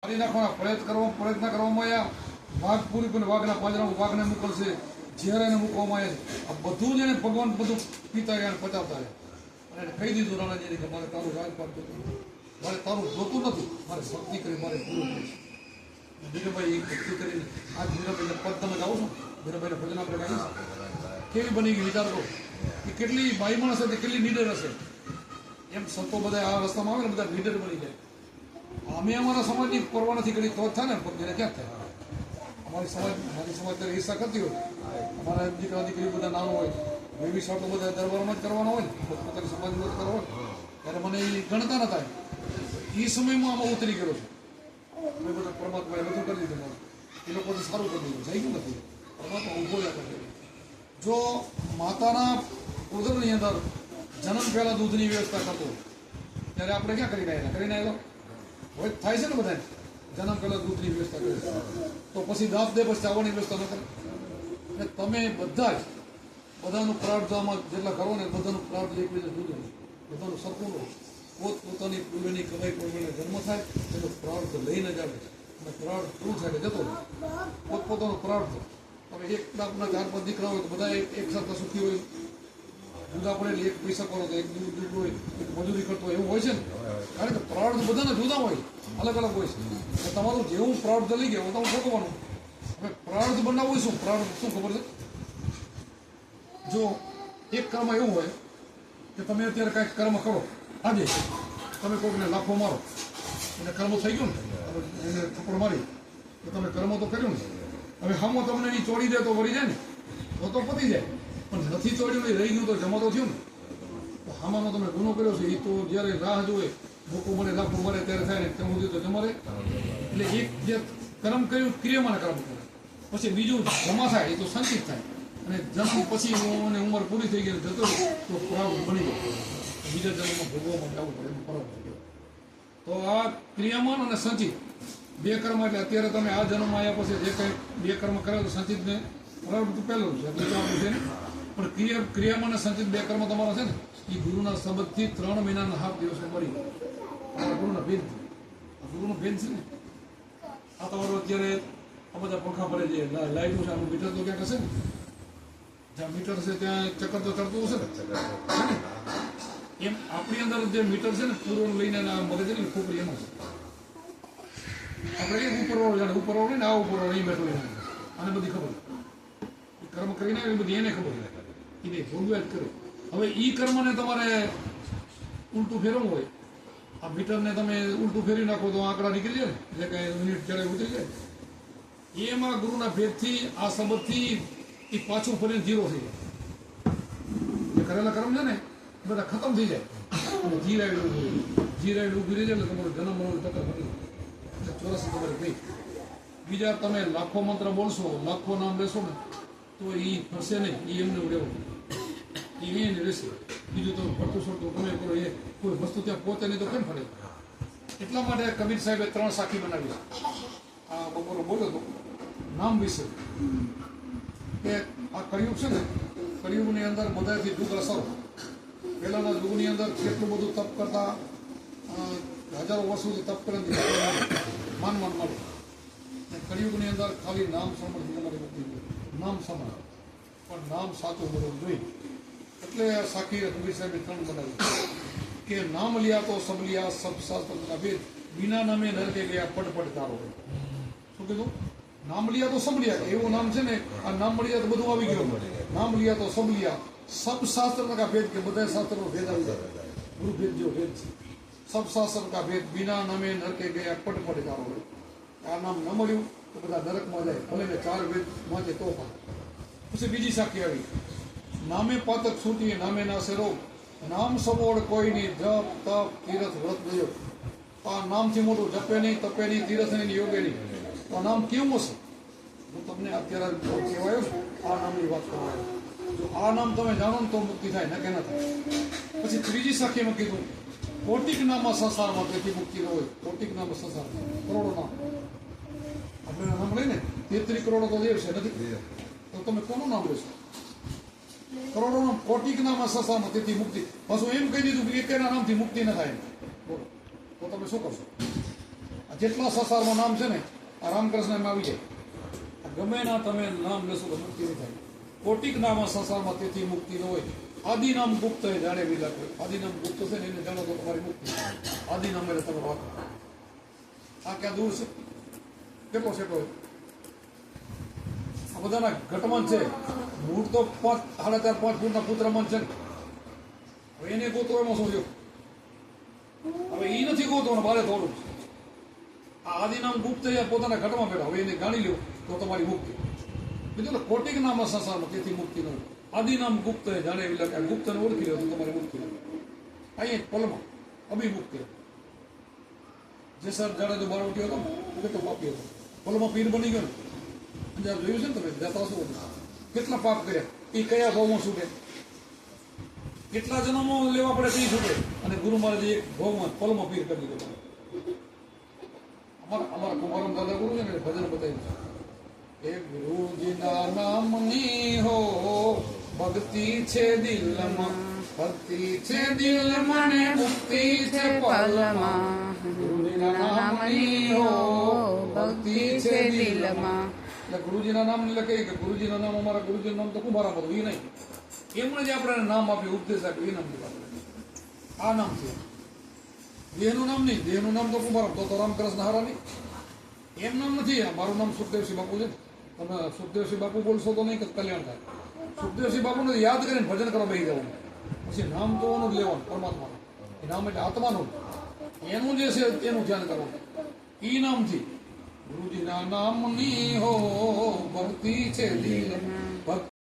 મારી નાખવાના પ્રયત્ન કરવામાં આવ્યા. વાઘ પૂરી કરીને વાઘના પાંજરામાં વાઘને મોકલશે, ઝેરાને મૂકવામાં આવે છે. આ બધું જ એને ભગવાન બધું પીતા રહ્યા પચાવતા રહ્યા. અને એને કહી દીધું રાણાજીને કે મારે તારું રાજપાટ જોતું નથી, મારે તારું જોતું નથી, મારે ભક્તિ કરી મારે પૂરું કરીશ. મીરાબાઈ ભક્તિ કરીને આજ મીરાબાઈને પદ તમે ગાઓ છો, મીરાબાઈને ભજન આપણે ગાઈશું. કેવી બની ગઈ વિચાર કરો કે કેટલી બાઈમણ હશે, કેટલી નીડર હશે. એમ સંતો બધા આ રસ્તામાં આવે ને બધા લીડર બની જાય. અમે અમારા સમાજની પરવા નથી કરી તો જ થાય ને, પગને ક્યાં થાય. મારી સમાજ ત્યારે હિસ્સા કરતી હોય, અમારા દીકરા દીકરી બધા નાનું હોય, એવી શર્તો બધા દરબારમાં જ કરવાનો હોય ને, પોતાની સમાજમાં જ કરવો હોય, ત્યારે મને એ ગણતા ન થાય. એ સમયમાં આમાં ઉતરી ગયો છું. મેં બધા પરમાત્માએ બધું કરી દીધું મારું, એ લોકો તો સારું કરી દીધું, થઈ ગયું નથી. પરમાત્મા ઊભો રાખે. જો માતાના ઉદરની અંદર જન્મ પહેલાં દૂધની વ્યવસ્થા કરતો ત્યારે આપણે ક્યાં કરીને આવેલા હોય થાય છે ને બધાને. જન્મ પહેલાં દૂધની વ્યવસ્થા કરે તો પછી દાંત દે પછી ચાવવાની વ્યવસ્થા ન કરે. એટલે તમે બધા જ બધાનું પ્રાર્થ આમાં જેટલા કરો ને બધાનું પ્રાર્થ એકબીજા જુદું, બધાનું સરખું પોતપોતાની પૂર્વની કમાઈ પ્રમાણે જન્મ થાય એનો પ્રાર્થ લઈને જ આવે. અને પ્રાર્થ પૂરું થાય જતો પોતપોતાનો પ્રાર્થ. તમે એક આપના 4-5 દીકરા હોય તો બધા એક સાથે સુખી હોય, જુદા પડે એક પૈસા કરો તો એક દૂધ હોય, એક મજૂરી કરતો હોય, એવું હોય છે ને. કારણ કે પ્રાર્થ બધાના જુદા હોય, અલગ અલગ હોય છે. તમારું જેવું પ્રાર્થ લઈ ગયા તમે ભોગવવાનું. હવે પ્રાર્થ બનાવવું શું? પ્રાર્થ શું ખબર છે? જો એક કર્મ એવું હોય કે તમે અત્યારે કાંઈક કર્મ કરો, આજે તમે કોઈકને લાફો મારો, એને કર્મ થઈ ગયું ને, એને થપ્પડ મારી તો તમે કર્મ તો કર્યું ને. હવે હામો તમને એ ચોડી દે તો વળી જાય ને, તો પતી જાય. પણ નથી ચોડ્યું એ રહી ગયું તો જમા તો થયું ને. તો હામાનો તમે ગુનો કર્યો છે એ તો જ્યારે રાહ જોવે લોકો મને લાખો મારે ત્યારે થાય ને ત્યાં સુધી તો જમા રહે. એટલે એક જે કર્મ કર્યું ક્રિયામાં કર્મ કરે, પછી બીજું જમા થાય એ તો સંચિત થાય. અને જન્મ પછી અને ઉંમર પૂરી થઈ ગઈ જતો તો પ્રાપ્ત બની ગયો, બીજા જન્મમાં ભોગવવામાં જવું પડે એમ ફરક થઈ ગયો. તો આ ક્રિયામાન અને સંચિત બે કર્મ. એટલે અત્યારે તમે આ જન્મ આવ્યા પછી જે કંઈ બે કર્મ કરે તો સંચિતને પ્રાપ્ત પહેલું છે એટલે જવાબ છે ને. પણ ક્રિયામાં સંચિત બે કર્મ તમારા છે ને એ ગુરુના સંબંધથી 3 મહિનાના 7 દિવસે મળી ગયા. ગુરુના ભેદથી, ગુરુનો ભેદ છે ને. આ તમારું અત્યારે આ બધા પંખા ભરે છે, લાઈટો છે, આનું મીટર તો ક્યાંક હશે ને. જ્યાં મીટર છે ત્યાં ચક્કર તો ચડતું હશે ને. એમ આપણી અંદર જે મીટર છે ને પૂર્વ લઈને મગજ ને ખોપરી એમાં છે. આપણે એક ઉપરવાળો જાણે ઉપરવાળો ને આ ઉપરવાળો અહીં બેઠો આને બધી ખબર કર્મ કરીને એ બધી એને ખબર એને ભોગવ્યા જ કરે. હવે એ કર્મને તમારે ઉલટું ફેરવવું હોય, આ મીટરને તમે ઉલટું ફેરવી નાખો તો આંકડા નીકળી જાય ને, જે કાંઈ યુનિટ ચડે ઉતરી જાય. એમાં ગુરુના ભેદથી આ સંબંધથી એ પાછું ફરીને 0 થઈ જાય. જે કરેલા કર્મ છે ને બધા ખતમ થઈ જાય અને જીરાયેલું ઊભી રહી જાય એટલે તમારો જન્મ મરણ ટક્કર ફરી એટલે ચોરસ તમારે ગઈ. બીજા તમે લાખો મંત્ર બોલશો, લાખો નામ લેશો ને તો એ ફરશે નહીં, એ એમને રહેવું એ એને રહેશે. બીજું તો ફરતું છોડતું તમે કરો એ કોઈ વસ્તુ ત્યાં પોતે નહીં તો કેમ ફરે. એટલા માટે કબીર સાહેબે 3 સાખી બનાવી. આ બપોરે બોલ્યો હતો નામ વિશે કે આ કળિયુગ છે ને, કળિયુગની અંદર બધાથી દુઃખ અસરો. પહેલાંના યુગની અંદર કેટલું બધું તપ કરતા, હજારો વર્ષ સુધી તપ કરે માનવાનું મળે. કળિયુગની અંદર ખાલી નામ સાંભળ તમારી મુક્તિ, નામ સાંભળ, પણ નામ સાચું બોલવું જોઈએ. એટલે સાખી કબીર સાહેબે 3 બનાવ્યું કે નામ લિયા તો સબ લિયા સબ શાસ્ત્રના વેદ, બિના નામે નરકે ગયા પડ તારો. શું કીધું? નામ લિયા તો સબ લિયા. એવું નામ છે ને, આ નામ મળી જાય તો બધું આવી ગયું. નામ લિયા તો સબ લિયા સબ શાસ્ત્ર કા ભેદ, કે બધા શાસ્ત્રનો ભેદ આવી જાય. ગુરુ ભેદ જેવો ભેદ છે. સબ શાસ્ત્ર કા ભેદ, બિના નામે નરકે ગયા પડ તારો. આ નામ ન મળ્યું તો બધા નરકમાં જાય, ભલે ને 4 વેદ વાંચે તો પણ. પછી બીજી સાખી આવી નામે પાતક છૂટી નામે નાશે રોગ, નામ સબોડ કોઈ નહીં જપ તપ તીરથ વ્રત ગયો. આ નામથી મોટું જપે નહીં, તપે નહીં, તીરથ નહીં, યોગે નહીં. તો આ નામ કેવું હશે? હું તમને અત્યારે કહેવાયો આ નામની વાત કરવાયો. જો આ નામ તમે જાણો ને તો મુક્તિ થાય, ન કે ના થાય. પછી ત્રીજી સાખીમાં કીધું કોટિક નામમાં સંસારમાં તેથી મુક્તિ ન હોય. કોટિક નામમાં સંસાર, કરોડો નામ. આપણે નામ લઈને 33 કરોડ તો દેવ છે નથી, તો તમે કોનું નામ લેશો? કરોડો નામ, કોટિક નામમાં સંસારમાં તેથી મુક્તિ. પાછું એમ કહી દીધું કે એકેના નામથી મુક્તિ ન થાય. બોલો તો તમે શું કરશો? જેટલા સંસારમાં નામ છે ને આ રામકૃષ્ણ એમાં આવી જાય. ગમે ના તમે નામ લેશો તો મુક્તિ નહીં થાય. કોટિક નામ આ સંસારમાં તેથી મુક્તિ ન હોય. આદિ નામ ગુપ્ત એ જાણે વિલાપ હોય. આદિ નામ ગુપ્ત છે ને એને જાણો તો તમારી મુક્તિ. આદિ નામ એટલે તમે વાત આ ક્યાં દૂર છે કેટલો સેટો હોય. આ બધાના ઘટમાન છે. મૂળ તો 4.5 ફૂટના પુત્રમાન છે. હવે એને ગોતો એમાં શું થયું? હવે એ નથી ગોતવાનું મારે થોડું. આ આદિનામ ગુપ્ત પોતાના ઘટમાં બેઠા. હવે એને જાણી લ્યો તો તમારી મુક્તિ. બીજું કોટિક નામ સંસારમાં તેથી મુક્તિ ન હોય. આદિનામ ગુપ્ત જાણે એવી લાગે ગુપ્તને ઓળખી લો તો તમારી મુક્તિ. અહીંયા પલમાં અભિમુક્તિ. જે સર જાડેજો બાર ઉઠ્યો હતો ને તો પાપી હતો. પલમાં પીર બની ગયો ને જ્યારે જોયું છે ને તમે જતા શું કેટલા પાપ કર્યા એ કયા ભાવમાં છૂટે. કેટલા જન્મો લેવા પડે તે છૂટે. અને ગુરુ મહારાજ એક ભાવમાં પલમાં પીર કરી દીધો. અમારા કુમારમ દાદા ગુરુ છે ને ભજન બતાવ્યું છે. એ ગુરુજીના નામની હો ભક્તિ છે દિલમાં, ભક્તિ છે દિલમાં ને મુક્તિ છે પલમાં. ગુરુજીના નામની હો ભક્તિ છે દિલમાં. એટલે ગુરુજીના નામ એટલે કઈ કે ગુરુજીના નામ અમારા ગુરુજીનું નામ તો કુંભારામ હતું એ નહીં. એમણે જે આપણે નામ આપ્યું ઉપદેશ આપ્યું એ નામ દીધું. આ નામ છે દેહનું નામ નહીં. દેહનું નામ તો કુંભારામ તો રામકૃષ્ણ હારા નહીં. એમ નામ નથી. મારું નામ સુખદેવસિંહ બાપુ છે. તમે સુખદેવસિંહ બાપુ બોલશો તો નહીં કે કલ્યાણ થાય. સુખદેવસિંહ બાપુને યાદ કરીને ભજન કરવા બેસી જવાનું. પછી નામ તો ઓનું જ લેવાનું પરમાત્માનું. એ નામ એટલે આત્માનું. એનું જે છે એનું ધ્યાન કરવાનું. એ નામથી ગુરુજીના નામની હો ભક્તિ છે દિલમાં.